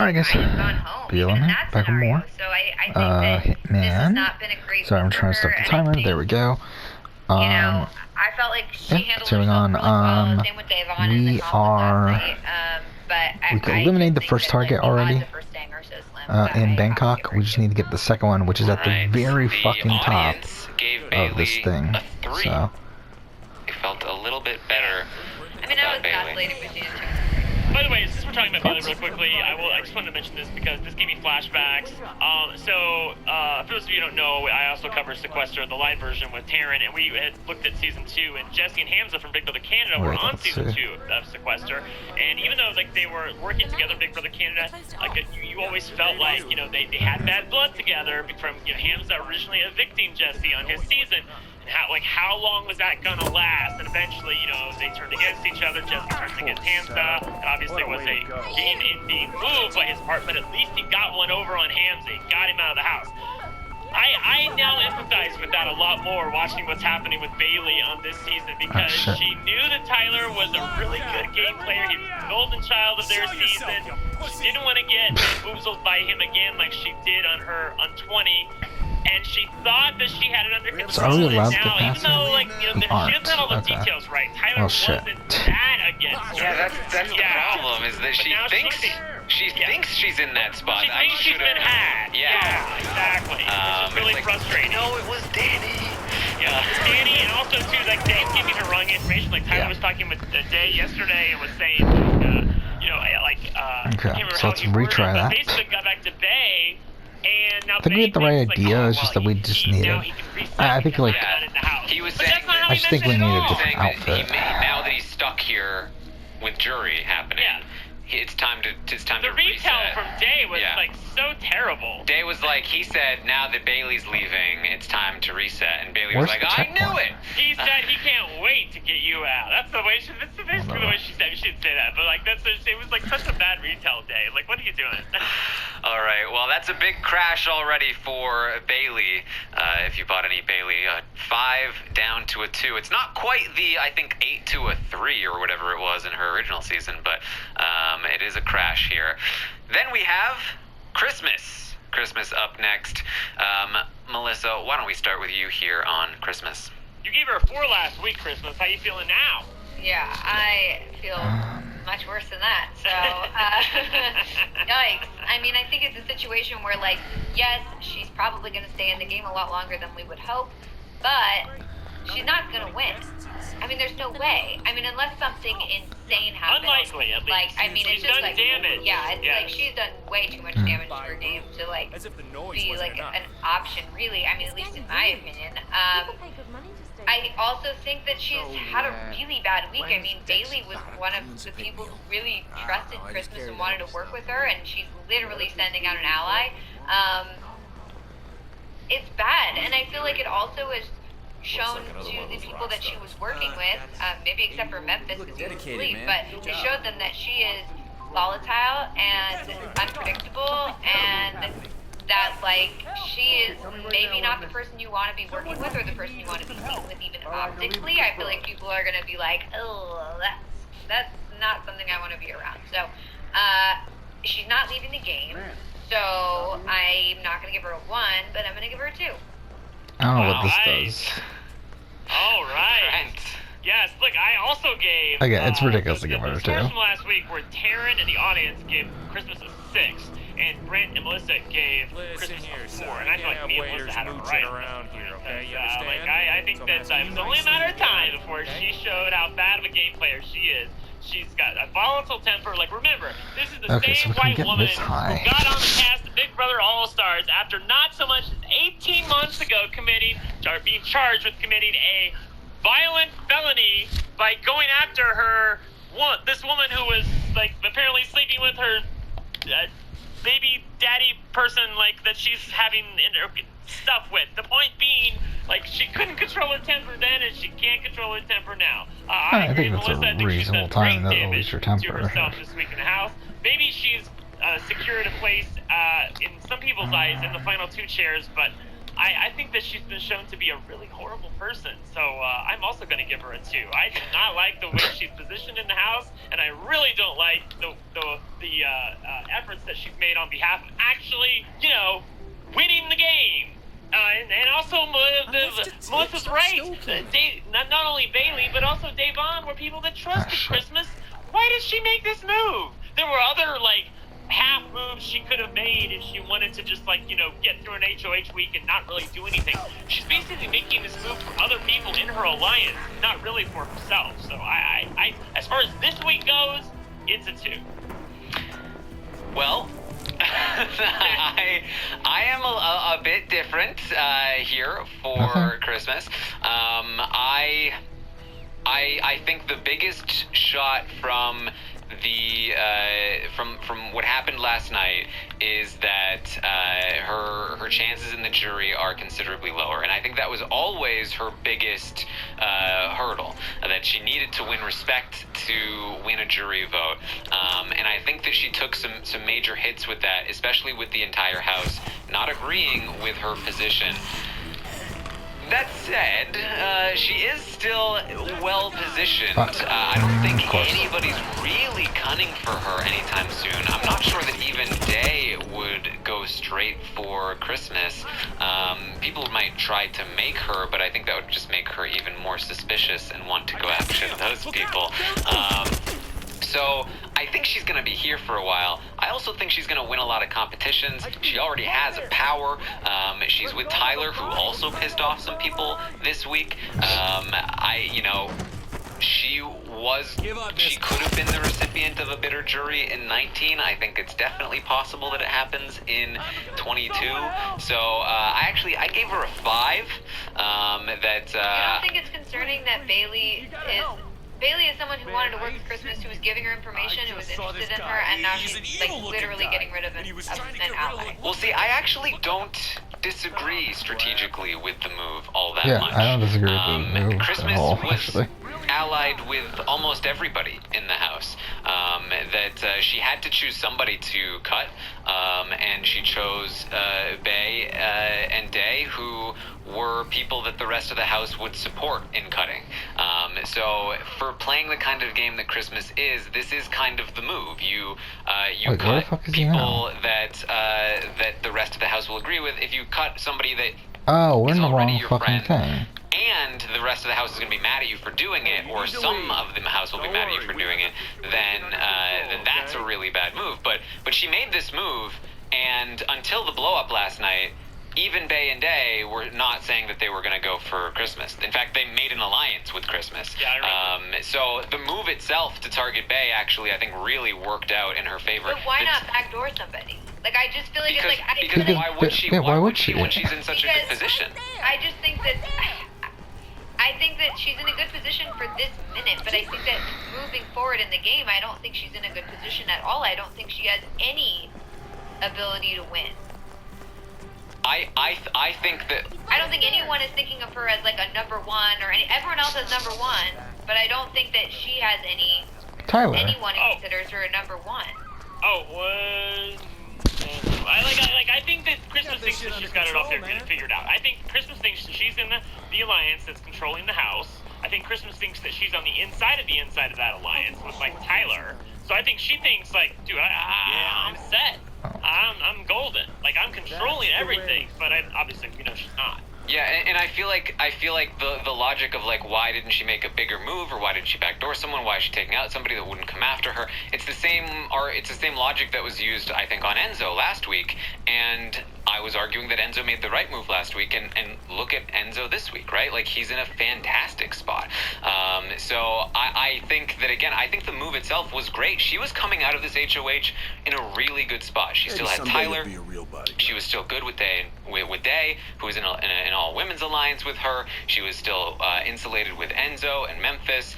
Alright guys, feeling it, back with more. So I think that Hitman. this has not been a great Sorry, I'm week trying to for stop the her, timer. and I There we go. you know, I felt like she yeah, handled going herself on. really well. Same with Davon in the We conflict are. last night. But We eliminated the first target already. In I Bangkok, we just need to get the second one, which is at the very fucking top of this thing. So. It felt a little bit better. I mean, I was vacillating between the two. By the way, since we're talking about Bailey real quickly, I just wanted to mention this because this gave me flashbacks. For those of you who don't know, I also cover Sequester, the live version with Taryn, and we had looked at season 2, and Jesse and Hamza from Big Brother Canada were on season 2 of Sequester, and even though like they were working together in Big Brother Canada, like you always felt like they had bad blood together from Hamza originally evicting Jesse on his season. How long was that gonna last? And eventually, they turned against each other. Jesse turned against Hamza. It obviously was a game-ending move by his part, but at least he got one over on Hamza. He got him out of the house. I now empathize with that a lot more watching what's happening with Bailey on this season because she knew that Tyler was a really good game player. He was the golden child of their season. She didn't want to get boozled by him again like she did on 20. And she thought that she had it under control. So are we allowed to now, pass even though, she doesn't have all the details right. Tyler wasn't that against her. Yeah, that's the problem, is that she thinks she's in that spot. She thinks she's been had. Yeah, exactly. It's really frustrating. No, it was Danny. Yeah, Danny, and also, too, like, Dave's giving her wrong information. Like, Tyler was talking with Day yesterday and was saying, okay, so let's retry that. Basically got back to Bay. And now I think we had the right idea, it's just that we just needed. I think like. He was saying that. I just think we need a different outfit. Now that he's stuck here with jury happening, it's time to reset. The retell from Day was like so terrible. Day was like, he said, now that Bailey's leaving, it's time to reset, and Bailey was like, I knew it. He said he can't wait to get you out. That's the way. That's basically the way she said. She didn't say that, but like it was like such a bad retell. Day. Like, what are you doing? All right, well, that's a big crash already for Bailey. If you bought any Bailey, 5 down to a 2. It's not quite the, I think, 8 to a 3 or whatever it was in her original season, but it is a crash here. Then we have Christmas. Christmas up next. Melissa, why don't we start with you here on Christmas? You gave her a 4 last week, Christmas. How you feeling now? Yeah, I feel much worse than that. So, yikes. I mean, I think it's a situation where, like, yes, she's probably going to stay in the game a lot longer than we would hope, but she's not going to win. I mean, there's no way. I mean, unless something insane happens. Unlikely, at least. Like, I mean, it's just like damage. Yeah, it's like she's done way too much damage to her game to like be like an option, really. I mean, at least in my opinion. I also think that she's had a really bad week. I mean, Bailey was one of the people who really trusted Christmas and wanted to work with her, and she's literally sending out an ally. It's bad, and I feel like it also is shown to the people that she was working with, maybe except for Memphis because he was asleep, but it showed them that she is volatile and unpredictable, and that like she is maybe not the person you want to be working with or the person you want to be seen with even optically. I feel like people are going to be like, oh, that's not something I want to be around. So she's not leaving the game, so I'm not going to give her a 1, but I'm going to give her a 2. I don't know what this does. All right. Yes, look, I also gave... Okay, it's ridiculous to give her a 2. The from last week where Taryn and the audience gave Christmas a 6, and Brent and Melissa gave Christmas a 4, and I feel like me and Melissa had it right around here, okay? I think that it was only a matter of time before she showed how bad of a game player she is. She's got a volatile temper. Like, remember, this is the same white woman who got on the cast of Big Brother All-Stars after not so much as 18 months ago being charged with committing a violent felony by going after this woman who was, like, apparently sleeping with her baby daddy person, like, that she's having stuff with. The point being, like, she couldn't control her temper then, and she can't control her temper now. I think that's a reasonable time to lose your temper. To herself this week in the house. Maybe she's secured a place in some people's eyes in the final 2 chairs, but I think that she's been shown to be a really horrible person, so I'm also going to give her a 2. I do not like the way she's positioned in the house, and I really don't like the efforts that she's made on behalf of actually, winning the game. And also, Melissa's right. Not only Bailey, but also Davon were people that trusted Christmas. Why did she make this move? There were other, half moves she could have made if she wanted to just, get through an HOH week and not really do anything. She's basically making this move for other people in her alliance, not really for herself. So I as far as this week goes, it's a 2. Well, I am a bit different here for Christmas. I think the biggest shot from from what happened last night is that her chances in the jury are considerably lower, and I think that was always her biggest hurdle, that she needed to win respect to win a jury vote, and I think that she took some major hits with that, especially with the entire house not agreeing with her position. That said, she is still well positioned. I don't think anybody's really gunning for her anytime soon. I'm not sure that even Day would go straight for Christmas. People might try to make her, but I think that would just make her even more suspicious and want to go after those people. So I think she's going to be here for a while. I also think she's going to win a lot of competitions. She already has a power. She's with Tyler, who also pissed off some people this week. She could have been the recipient of a bitter jury in 19. I think it's definitely possible that it happens in 22. So I gave her a 5. You don't think it's concerning that Bailey is someone who wanted to work with Christmas, who was giving her information, who was interested in her, and now she's literally getting rid of an ally. Well, see, I actually don't disagree strategically with the move all that much. Yeah, I don't disagree with the move Christmas at all, was actually. allied with almost everybody in the house. She had to choose somebody to cut, and she chose Bay and Day, who were people that the rest of the house would support in cutting. So for playing the kind of game that Christmas is, this is kind of the move. You cut people that the rest of the house will agree with. If you cut somebody that we're in the wrong fucking thing. And the rest of the house is going to be mad at you for doing it, or some of the house will be mad at you for doing it, then that's a really bad move. But she made this move, and until the blow-up last night, even Bay and Day were not saying that they were going to go for Christmas. In fact, they made an alliance with Christmas. So the move itself to target Bay actually, I think, really worked out in her favor. But why not backdoor somebody? I just feel like because why would she? Why would she when she's in such a good position? I just think that she's in a good position for this minute, but I think that moving forward in the game, I don't think she's in a good position at all. I don't think she has any ability to win. I think that I don't think anyone is thinking of her as a number 1 or everyone else has number 1, but I don't think that she has anyone who considers her a number 1. I think that Christmas thinks that she's got it all figured out. I think Christmas thinks that she's in the alliance that's controlling the house. I think Christmas thinks that she's on the inside of that alliance with Tyler. So I think she thinks dude, I'm set. I'm golden. I'm controlling everything. But obviously we know she's not. Yeah, and I feel like the logic of why didn't she make a bigger move, or why did she backdoor someone? Why is she taking out somebody that wouldn't come after her? It's the same logic that was used, I think, on Enzo last week, and I was arguing that Enzo made the right move last week, and look at Enzo this week, right? He's in a fantastic spot. So I think that, again, I think the move itself was great. She was coming out of this HOH in a really good spot. She still had Tyler. She was still good with Day, who was in an all-women's alliance with her. She was still insulated with Enzo and Memphis.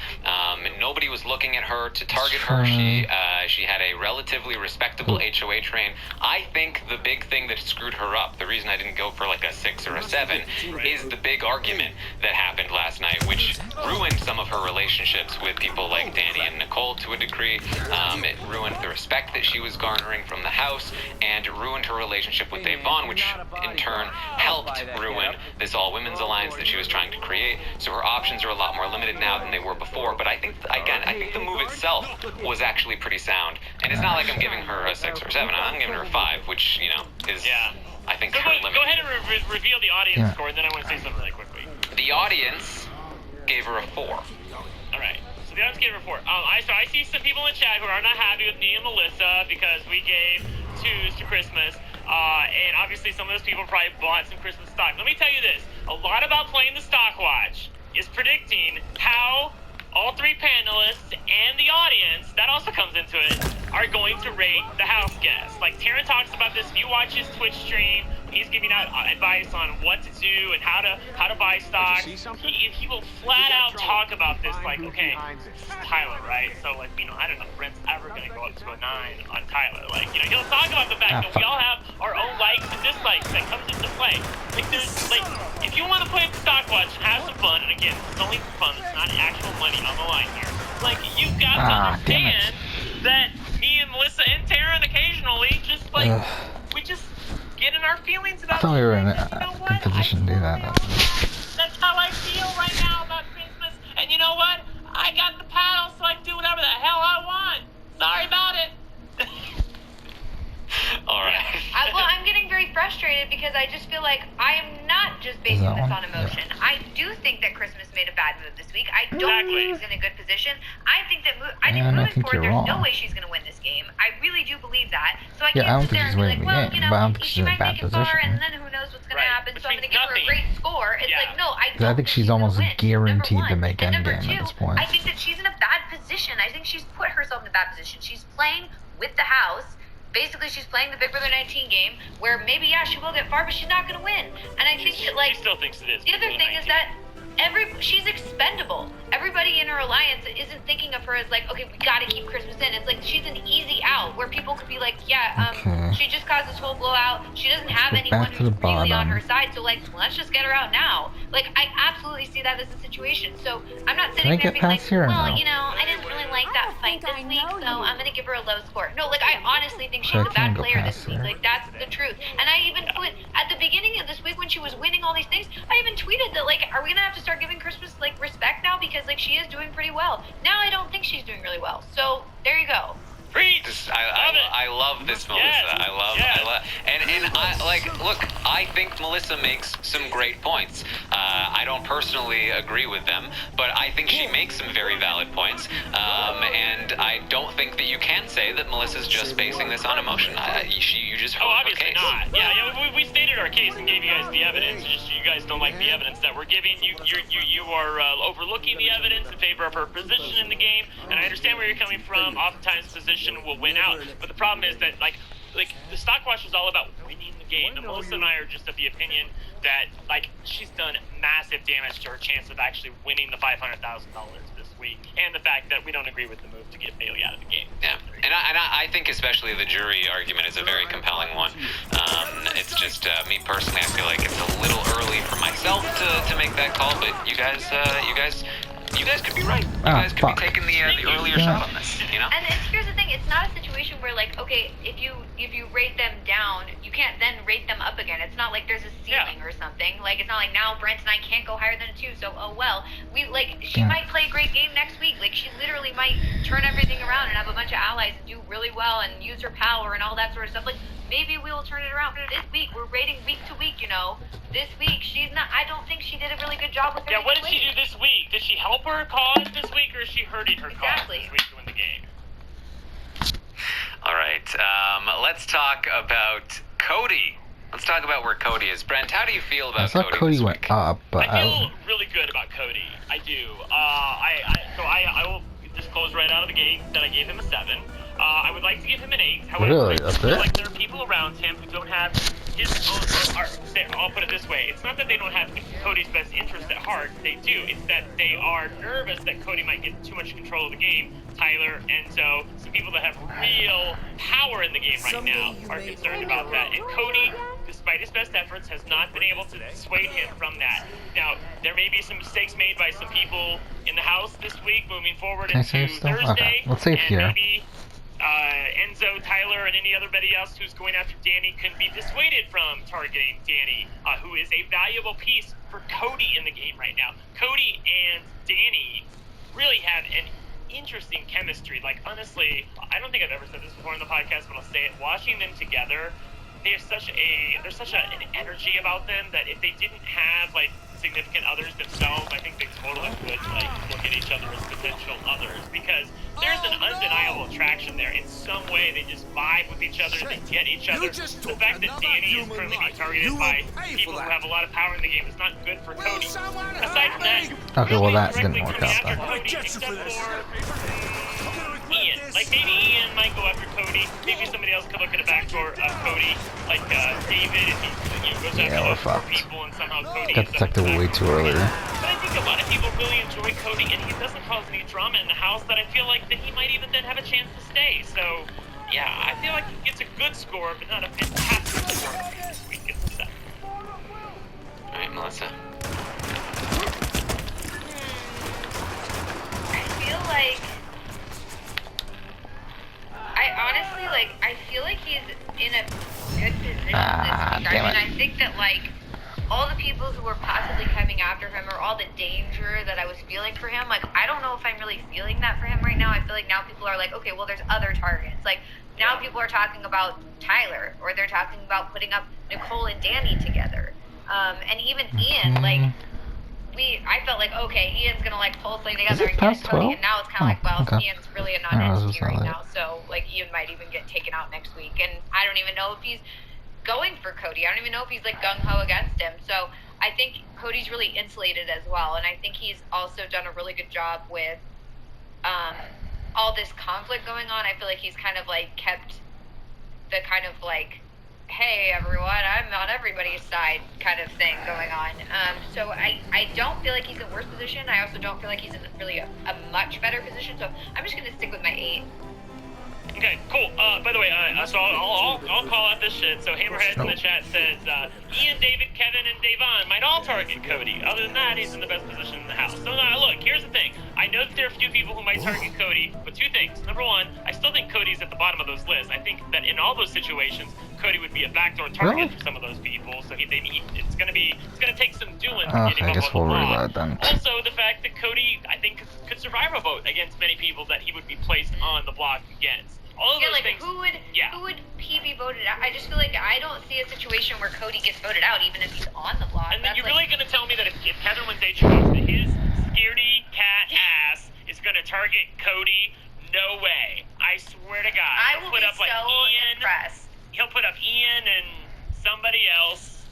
Nobody was looking at her to target her. She had a relatively respectable HOH reign. I think the big thing that screwed her her up. The reason I didn't go for like a 6 or a 7 is the big argument that happened last night, which ruined some of her relationships with people like Danny and Nicole to a degree. It ruined the respect that she was garnering from the house, and ruined her relationship with Dave Vaughn, which in turn helped ruin this all-women's alliance that she was trying to create. So her options are a lot more limited now than they were before. But I think, again, I think the move itself was actually pretty sound. And it's not like I'm giving her a 6 or 7. I'm giving her a 5, which, you know, is, I think, so her limit. Go ahead and reveal the audience score, and then I want to say something really quickly. The audience gave her a 4. All right. So the audience gave her a 4. I see some people in the chat who are not happy with me and Melissa because we gave 2s to Christmas. And obviously some of those people probably bought some Christmas stock. Let me tell you this. A lot about playing the stock watch is predicting how all 3 panelists and the audience, that also comes into it, are going to rate the house guests. Like, Taryn talks about this. If you watch his Twitch stream, he's giving out advice on what to do and how to buy stock. He will flat out talk about this, like, okay, this is Tyler, right? So, like, you know, I don't know if Brent's ever going to go up to a 9 on Tyler. Like, you know, he'll talk about the fact that we all have our own likes and dislikes that comes into play. Like, there's, like, if you want to play the stock watch and have some fun, and again, it's only for fun, it's not actual money on the line here, like, you've got to understand that me and Melissa and Taryn occasionally just, like, we just get in our feelings about I thought we were in a good position to do that. That's how I feel right now about Christmas. And you know what? I got the paddle, so I can do whatever the hell I want. Sorry about it. All right. Well, I'm getting very frustrated because I just feel like I am not just basing this on emotion. Yeah. I do think that Christmas made a bad move this week. I don't think she's in a good position. I think that moving forward, there's no way she's going to win this game. I really do believe that. So I can't sit there and be like, well, you know, she might make it far, and then who knows what's going to happen. So I'm going to give her a great score. It's like, no, I don't. I think she's almost guaranteed to make endgame at this point. I think that she's in a bad position. I think she's put herself in a bad position. She's playing with the house. Basically, she's playing the Big Brother 19 game, where maybe, she will get far, but she's not going to win. And I think that, like, she still thinks it is. The other thing is that she's expendable. Everybody in her alliance isn't thinking of her as like, okay, we got to keep Christmas in. It's like she's an easy out, where people could be like, she just caused this whole blowout. She doesn't have anyone who's really on her side, so, like, let's just get her out now. Like, I absolutely see that as a situation. So I'm not sitting there being like, well, you know, I didn't really like that fight this week, so I'm going to give her a low score. No, like, I honestly think she's a bad player this week. Like, that's the truth. And I even put, at the beginning of this week when she was winning all these things, I even tweeted that, like, are we going to have to start giving Christmas, like, respect now? Because, like, she is doing pretty well. Now I don't think she's doing really well. So, there you go. I love this, Melissa. I love, and I like, look, I think Melissa makes some great points. I don't personally agree with them, but I think she makes some very valid points. And I don't think that you can say that Melissa's just basing this on emotion. You just heard her obviously case. Not. Yeah, we stated our case and gave you guys the evidence. Just you guys don't like the evidence that we're giving. You are overlooking the evidence in favor of her position in the game, and I understand where you're coming from. Oftentimes, position will win out, but the problem is that like the stock watch is all about winning the game. And Melissa and I are just of the opinion that, like, she's done massive damage to her chance of actually winning the $500,000 this week, and the fact that we don't agree with the move to get Bailey out of the game. Yeah, and I think especially the jury argument is a very compelling one. It's just me personally, I feel like it's a little early for myself to make that call, but you guys could be right. You guys could be taking the earlier shot on this, you know? And here's the thing, it's not a situation where, like, okay, if you rate them down, you can't then rate them up again. It's not like there's a ceiling or something. Like, it's not like now Brent and I can't go higher than a 2, so oh well. She might play a great game next week. Like, she literally might turn everything around and have a bunch of allies and do really well and use her power and all that sort of stuff. Like, maybe we will turn it around. This week, we're rating week to week, you know. This week, I don't think she did a really good job with her. Yeah, what did she do this week? Did she help her cause this week, or is she hurting her cause this week to win the game? All right, let's talk about Cody. Let's talk about where Cody is. Brent, how do you feel about Cody? I thought Cody went up, but I feel really good about Cody. I do. I will disclose right out of the gate that I gave him a 7. I would like to give him an 8. However, really? I feel like there are people around him who don't have his own, I'll put it this way. It's not that they don't have Cody's best interest at heart. They do. It's that they are nervous that Cody might get too much control of the game. Tyler, Enzo, some people that have real power in the game right now are concerned about that. And Cody, this despite his best efforts, has not been able to dissuade him from that. Now, there may be some mistakes made by some people in the house this week moving forward into Thursday. Okay, let's save here. Maybe Enzo, Tyler, and anybody else who's going after Danny can be dissuaded from targeting Danny, who is a valuable piece for Cody in the game right now. Cody and Danny really have an interesting chemistry. Like, honestly, I don't think I've ever said this before in the podcast, but I'll say it. Watching them together, there's such an energy about them that if they didn't have, like, significant others themselves, I think they totally would, like, look at each other as potential others, because there's an undeniable attraction there. In some way, they just vibe with each other, they get each other. The fact that Danny is currently being targeted by people who have a lot of power in the game is not good for Cody. Aside from that, okay, well, that didn't work out then. Cody, except for Ian. Like, maybe Ian might go after Cody. Maybe somebody else could look at a backdoor of Cody. Like, David, if he goes after those people and somehow Cody got detected way too early. But I think a lot of people really enjoy Cody, and he doesn't cause any drama in the house that I feel like that he might even then have a chance to stay. So, yeah, I feel like he gets a good score, but not a fantastic score this week. Gets a 7. Alright, Melissa. I feel like I feel like he's in a good position this week. I mean, I think that, like, all the people who were possibly coming after him, or all the danger that I was feeling for him, like, I don't know if I'm really feeling that for him right now. I feel like now people are like, okay, well, there's other targets. Like, now people are talking about Tyler, or they're talking about putting up Nicole and Danny together. And even Ian, like, I felt like, okay, Ian's gonna, like, pull something together and get Cody, and now it's kind of like, well, okay. Ian's really a non-entity right now, so, like, Ian might even get taken out next week, and I don't even know if he's going for Cody. I don't even know if he's, like, gung-ho against him, so I think Cody's really insulated as well, and I think he's also done a really good job with all this conflict going on. I feel like he's kind of, like, kept the kind of, like, hey everyone, I'm on everybody's side kind of thing going on. So I don't feel like he's in a worse position. I also don't feel like he's in really a much better position. So I'm just gonna stick with my 8. Okay, cool. By the way, so I'll call out this shit. So Hammerhead in the chat says, Ian, David, Kevin, and Davon might all target Cody. Other than that, he's in the best position in the house. So now, look, here's the thing. I know that there are a few people who might target Cody, but 2 things. Number 1, I still think Cody's at the bottom of those lists. I think that in all those situations, Cody would be a backdoor target for some of those people. So it's gonna take some doing to get him I up guess on the we'll block. then. Also, the fact that Cody, I think, could survive a vote against many people that he would be placed on the block against. All of those like, things. who would he be voted out? I just feel like I don't see a situation where Cody gets voted out, even if he's on the block. And then you're really gonna tell me that if Kevin wins HOH, that his scaredy cat ass is gonna target Cody? No way. I swear to God. I will put be up, like, so Ian, impressed. He'll put up Ian and somebody else.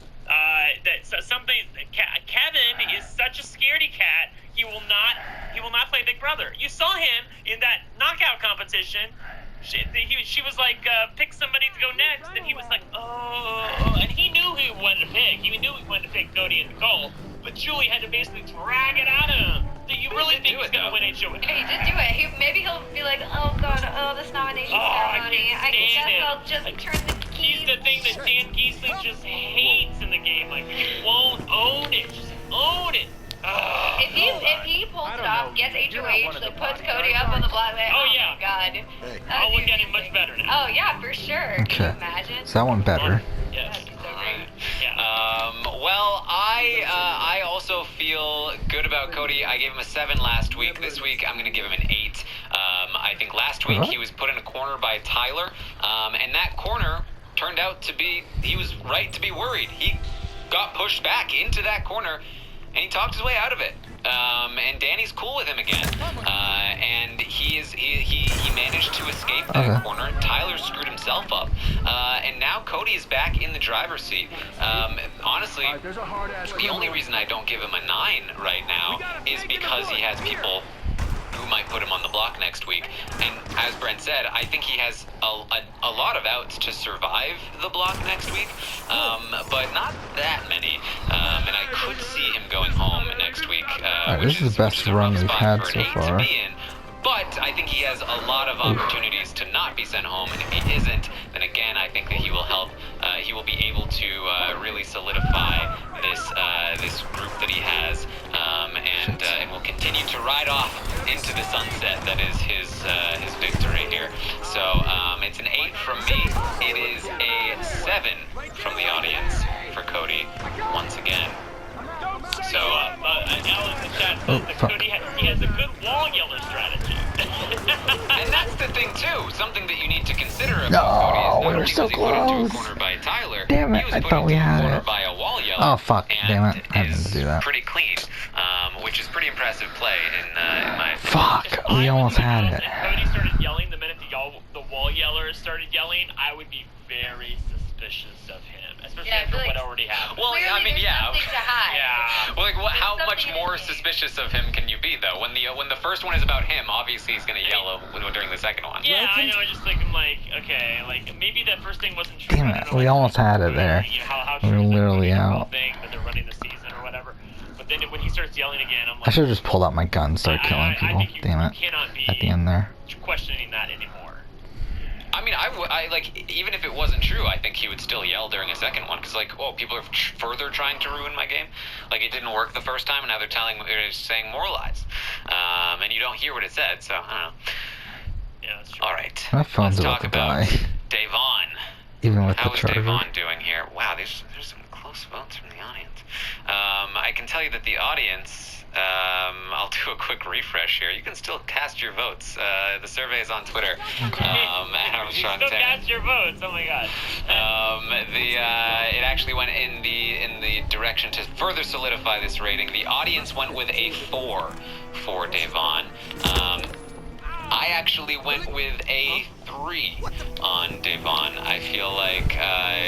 Kevin is such a scaredy cat. He will not play Big Brother. You saw him in that knockout competition. She was like, pick somebody to go next, and he was like, oh, and he knew who he wanted to pick. He knew he wanted to pick Cody and Nicole, but Julie had to basically drag it out of him. Do you really think he's going to win HOH? Yeah, he did do it. Maybe he'll be like, oh god, this nomination ceremony. I guess I'll just turn the keys. He's the thing that Dan Giesling just hates in the game. Like, he won't own it. Just own it. If he pulls it off, gets HOH, like puts Cody up on the block, like, oh yeah, god, I'll look at him much better now. Oh yeah, for sure. Okay. Can you imagine? So that one better. Yes. That'd be so great. Yeah. Well, I also feel good about Cody. I gave him a 7 last week. This week, I'm going to give him an 8. I think last week he was put in a corner by Tyler, and that corner turned out to be, he was right to be worried. He got pushed back into that corner, and he talked his way out of it. And Danny's cool with him again. And he managed to escape that corner. Tyler screwed himself up. And now Cody is back in the driver's seat. Honestly, the only reason I don't give him a 9 right now is because he has people who might put him on the block next week. And as Brent said, I think he has a lot of outs to survive the block next week, but not that many. And I could see him going home next week. This is the best run we've had so far. But I think he has a lot of opportunities to not be sent home, and if he isn't, then again, I think that he will help. He will be able to really solidify this group that he has, and will continue to ride off into the sunset. That is his victory here. So it's an 8 from me. It is a 7 from the audience for Cody once again. So Alan in the chat says that Cody he has a good wall yeller strategy. And that's the thing too. Something that you need to consider about No, Cody we were is so not only was he put into close. a corner by Tyler, Damn it, he was I put thought we into a had corner it. by a wall yeller. Oh fuck, damn it, I didn't is do that. pretty clean, which is pretty impressive play in my opinion. Fuck, we almost had it. If Cody started yelling the minute the wall yeller started yelling, I would be very suspicious of him, especially after what already happened. Well, I mean, yeah. Something to hide. Yeah. Well, like, how much more suspicious of him can you be, though? When the first one is about him, obviously he's gonna yell during the second one. Yeah, I know. Just like I'm like, okay, like maybe that first thing wasn't true. Damn it, we almost had it there. We were literally out. Thing that they're running the season or whatever. But then when he starts yelling again, I'm like, I should have just pulled out my gun and started killing people. Damn it. Cannot be at the end there. Questioning that anymore. I mean, I like, even if it wasn't true, I think he would still yell during a second one, because, like, oh, people are further trying to ruin my game. Like, it didn't work the first time, and now they're saying more lies. And you don't hear what it said, so, I don't know. Yeah, that's true. All right. My phone's Let's about talk to about die. Davon. Even with How the is charger. Davon doing here? Wow, there's some close votes from the audience. I can tell you that the audience, I'll do a quick refresh here. You can still cast your votes. The survey is on Twitter. You still cast your votes. Oh my god. It actually went in the direction to further solidify this rating. The audience went with a 4 for Davon. I actually went with a 3 on Davon. I feel like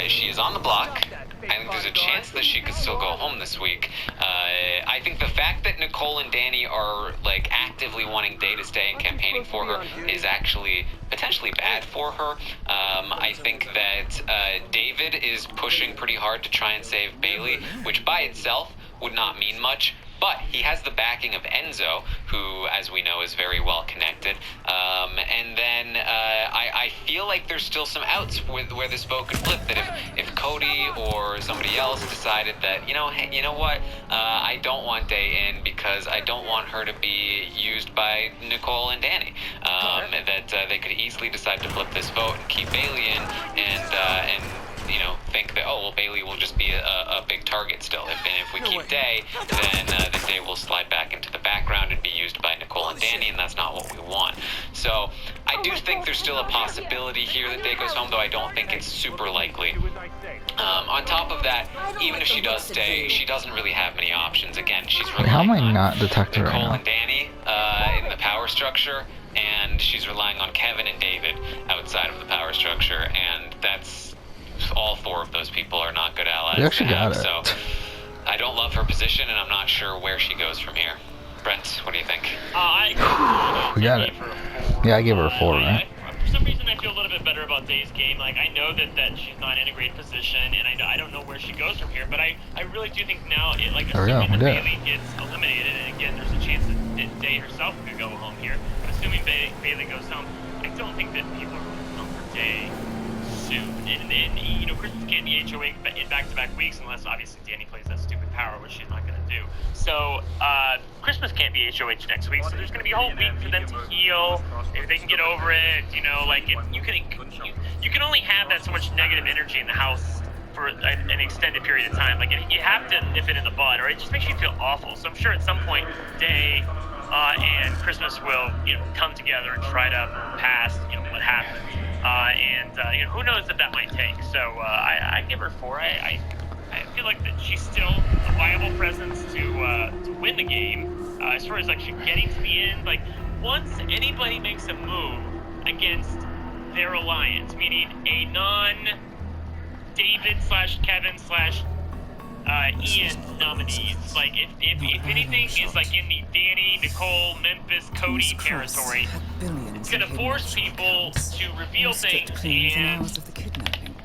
she is on the block. I think there's a chance that she could still go home this week. I think the fact that Nicole and Danny are, like, actively wanting Day to stay and campaigning for her is actually potentially bad for her. I think that David is pushing pretty hard to try and save Bailey, which by itself would not mean much. But he has the backing of Enzo, who, as we know, is very well connected. And then I feel like there's still some outs where this vote could flip. That if Cody or somebody else decided that, hey, you know what, I don't want Day in because I don't want her to be used by Nicole and Danny. That they could easily decide to flip this vote and keep Bailey in and think that, oh, well, Bailey will just be a big target still. If we keep Day, then Day will slide back into the background and be used by Nicole and Danny, and that's not what we want. So I do think there's still a possibility here that Day goes home, though I don't think it's super likely. On top of that, even if she does stay, she doesn't really have many options. Again, she's relying How am I on not detected right Nicole now? and Danny in the power structure, and she's relying on Kevin and David outside of the power structure, and that's all 4 of those people are not good allies. You actually got it. So I don't love her position, and I'm not sure where she goes from here. Brent, what do you think? We got it. Yeah, I gave her a 4, right? For some reason, I feel a little bit better about Day's game. Like, I know that she's not in a great position, and I don't know where she goes from here, but I really do think now, assuming that Bailey gets eliminated, and again, there's a chance that Day herself could go home here, but assuming Bailey goes home, I don't think that people are going to come for Day soon. And Christmas can't be HOA in back-to-back weeks unless, obviously, Danny plays that stupid power, which she's not going to do. So, Christmas can't be HOH next week, so there's going to be a whole week for them to heal. Maybe they can get over it, you can only have that so much negative energy in the house for an extended period of time. Like, you have to nip it in the bud, or it just makes you feel awful. So I'm sure at some point, Day and Christmas will, come together and try to pass, what happened. Who knows if that might take. So I give her 4. I feel like that she's still a viable presence to win the game. As far as actually getting to the end, like, once anybody makes a move against their alliance, meaning a non-David/Kevin/Ian nominees, like, if anything is like in the Danny, Nicole, Memphis, Cody territory, it's gonna force people to reveal things and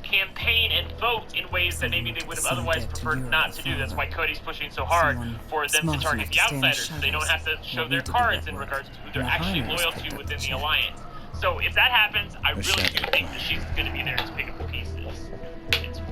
campaign and vote in ways that maybe they would have otherwise preferred not to do. That's why Cody's pushing so hard for them to target the outsiders, so they don't have to show their cards in regards to who they're actually loyal to within the alliance. So if that happens, I really do think that she's going to be there to pick up the pieces. It's 4.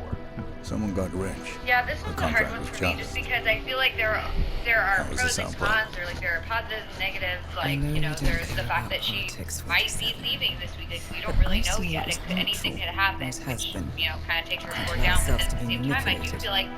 got rich. Yeah, this one's a hard contract one was for me just- just because I feel like there are How was the pros and sample? cons, or like there are positives and negatives. Like, know you you know, don't there's care the fact about that she politics, might be 47. leaving this week. Like, we don't But really I know see yet. it was Anything hurtful, could happen, always has which, been. you know, kind of takes her And score allow down. But herself at to the be same time, I do manipulated. feel like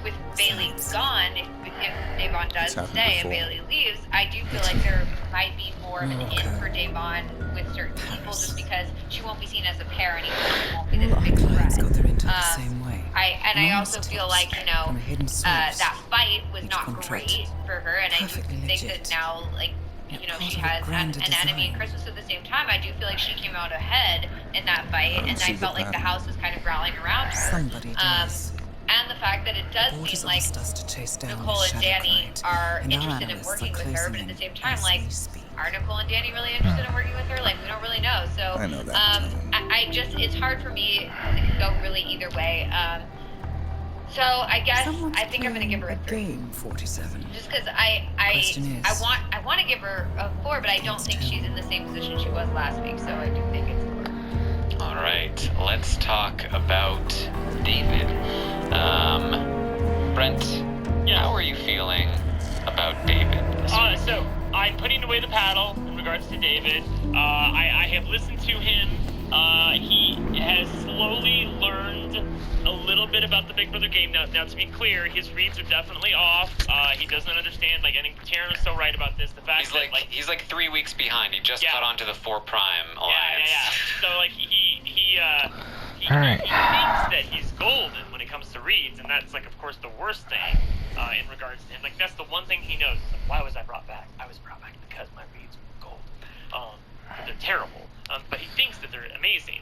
with Bailey Besides. gone, if Davon does It's happened stay and before. Bailey leaves, I do feel like there might be more of an More in of for her Davon with certain people, Paris. just because she won't be seen as a pair anymore. It won't be this All our big clients threat. got their intel the same way. I also Anonymous feel tips like, you know, from a hidden source. that fight was Each not contract great for her, and I do perfectly think legit. that now, like, Yet you know, part she of a has grander an enemy in design. Christmas. At the same time, I do feel like she came out ahead in that fight, and see I the felt like the pattern. house was kind of rallying around her. Somebody does. And the fact that it does Borders seem like asked us to chase down Nicole the and shadow Danny client, are and our interested in analysts working are with her, closing but at the in same time, as like, we speak. are Nicole and Danny really interested in working with her? Like, we don't really know. So, I know that, I just, it's hard for me to go really either way. So I guess Someone's I think I'm gonna give her a playing 3. game, 47. Just because Question is, I want to give her a 4, but I don't think she's in the same position she was last week. So I do think it's 4. All right, let's talk about David. Brent, Yes. how are you feeling about David this week? So I'm putting away the paddle in regards to David. I have listened to him. He has slowly learned a little bit about the Big Brother game. Now, to be clear, his reads are definitely off. He doesn't understand. Like, I think Taryn was so right about this. The fact He's like 3 weeks behind. He just Yeah. caught on to the 4 Prime alliance. Yeah. So like he All right. thinks that he's golden when it comes to reads, and that's like, of course, the worst thing in regards to him. Like, that's the one thing he knows. Like, why was I brought back? I was brought back because my reads were gold. But they're terrible. But he thinks that they're amazing.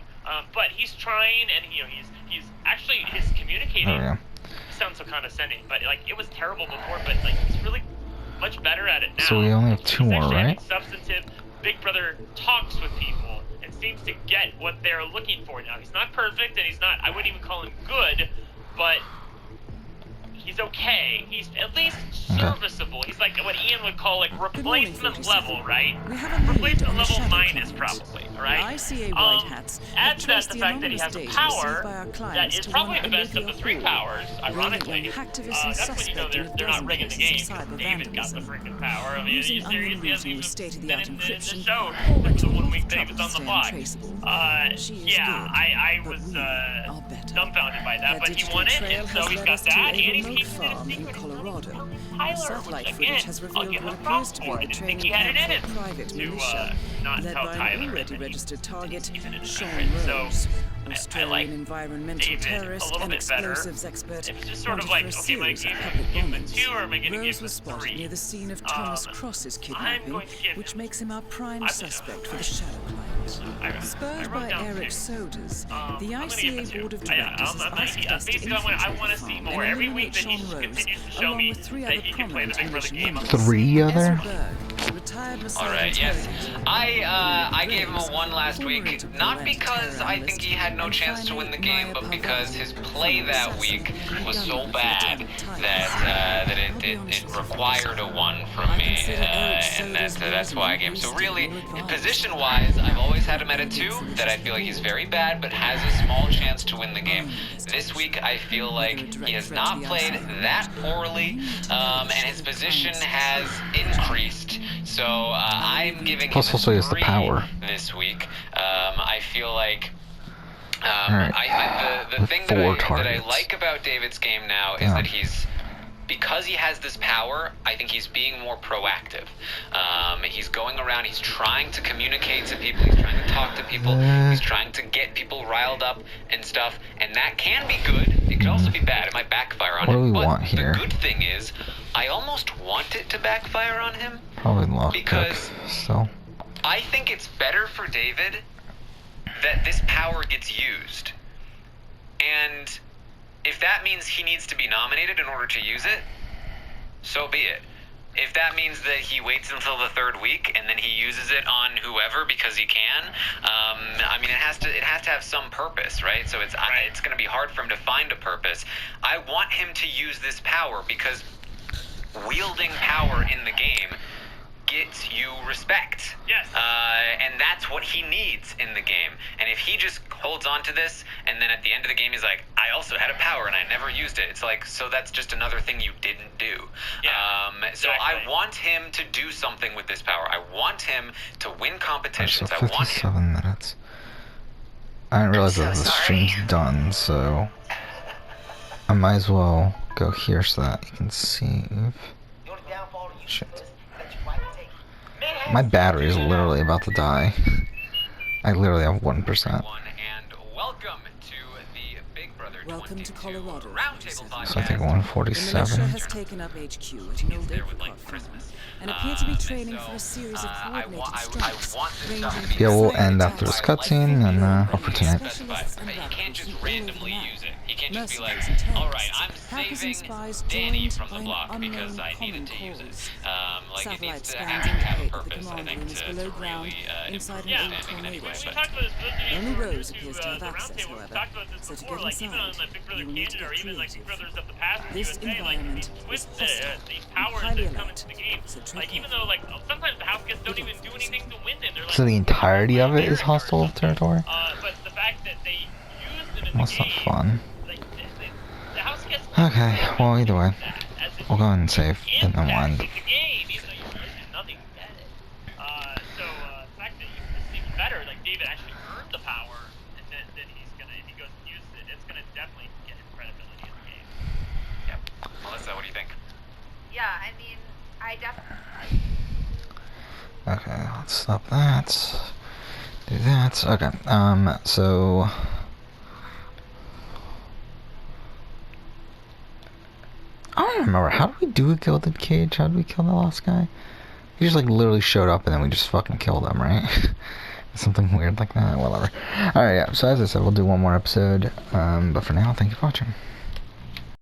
But he's trying, and you know, he's actually his communicating. There we go. Sounds so condescending, but like it was terrible before, but like he's really much better at it now. So we only have 2 He's more, actually right? having substantive. Big Brother talks with people and seems to get what they're looking for. Now he's not perfect, and he's not. I wouldn't even call him good, but he's okay. He's at least serviceable. He's like what Ian would call like replacement level, right? We have a lead Replacement on the level shadow minus client. probably, The right? ICA White Hats Add to that traced the the fact that he anonymous has a data power received by our that clients is to probably run the best of the Olivia 3 Hall, powers, brilliant ironically. young hacktivist and That's when you know suspect in a they're not dozen rigging the cases game. of cyber David got the vandalism. freaking power. I mean, Using he's serious. unreasonable He's been state-of-the-art in the encryption, show already for the 1 all week that he was troubles on the staying block. traceable. She is Yeah, good, I but was we are better. dumbfounded by that, Their but he digital won it, trail and so has he's led got us to that, a and he's remote keeping it a farm in secret. Colorado. Tyler, Satellite which footage again, has I'll revealed give what him appears props to for. be I the didn't training think he had it camp in for a him private to militia, not led tell by an Tyler already that he registered target, keeping it in Sean secret. So, Rose, I Australian like environmental David a terrorist little and bit better. explosives expert. If it's just sort of wanted like, for a okay, am I series of gonna public give him a bombings. 2 or am I gonna Rose give him was a spotted 3? near the scene of Thomas Cross's kidnapping, going to give which him- makes him our prime I'm- suspect for the shadow client. I Spurred wrote by down Eric 2. Soders, the I'm gonna give him a ICA 2. Board of I- Directors has I'm asked us to basically, I infiltrate want the to see farm more. and Every week eliminate that he Sean Rose, continues to show along me with 3 that other he can play the prominent Big Brother militia game. members. 3 other? Berg, retired Mossad All right, yes. interrogator. I gave him a 1 last week, not because I think he had no chance to win the game, but because his play that week was so bad that it required a 1 from me, and that's why I gave him. So really, position-wise, I've always had him at a 2, that I feel like he's very bad, but has a small chance to win the game. This week, I feel like he has not played that poorly, and his position has increased. So I'm giving Plus him also he has the 3 power. this week. I feel like Alright. the thing that 4 I targets. like about David's game now is Yeah. that because he has this power, I think he's being more proactive. He's going around, he's trying to communicate to people, he's trying to talk to people, he's trying to get people riled up and stuff, and that can be good. It could also be bad. It might backfire on What do him. we But want here? the good thing is, I almost want it to backfire on him. Probably lockpick Because- still. I think it's better for David that this power gets used. And if that means he needs to be nominated in order to use it, so be it. If that means that he waits until the 3rd week and then he uses it on whoever because he can, I mean, it has to have some purpose, right? So it's going to be hard for him to find a purpose. I want him to use this power because wielding power in the game gets you respect. Yes. And that's what he needs in the game. And if he just holds on to this, and then at the end of the game he's like, I also had a power and I never used it. It's like, so that's just another thing you didn't do. Yeah, So I want him to do something with this power. I want him to win competitions. So I want him. 57 minutes. I didn't realize that the stream's done, so I might as well go here so that you can save. Shit. My battery is literally about to die. I literally have 1%. And welcome to the Big Brother Welcome to 22 Colorado. Roundtable Podcast. So I think The militia 147. has taken up HQ at an old apricot farm and appear to be training for a series of coordinated strikes ranging from Yeah, we'll cyber end after this attacks, cutscene and for tonight. specialists and You can't radicals just from all over randomly the map. use it. You can't just be like, Mercenaries and alright, terrorists, I'm hackers and saving spies Danny joined from by the an block unknown because I common needed to use it. cause. Like, it Satellite needs to scans have a indicate that the purpose, I command think, room is to below ground really inside an improve old understanding tornado. anyway. We talked about this, those of you Only who are Rose new appears to to have the access, roundtable, we've however. talked about this So to before, get like even on inside, the Big Brother you will need to Canada or get even like Big creative. Brothers of the past in the This USA, like environment with is hostile these and powers highly that come alert, into the game, so tread like even carefully. though like sometimes the house guests don't even do anything to win them, they're like So the entirety of it is character or hostile something. territory? But the fact that they use them in Well, the that's not game, fun. like the house guests. Okay, well, either way, As if we'll go ahead and save, and then we'll end. impact the game, even though you did nothing better. The fact that this seems better, like David actually earned the power, and then he's gonna, if he goes and uses it, it's gonna definitely get him credibility in the game. Yep. Melissa, what do you think? Yeah, I mean, I definitely. Okay, let's stop that. Do that. Okay, so I don't remember. How did we do a gilded cage? How did we kill the last guy? He just like literally showed up and then we just fucking killed him, right? Something weird like that. Whatever. Alright, yeah. So as I said, we'll do one more episode. But for now, thank you for watching.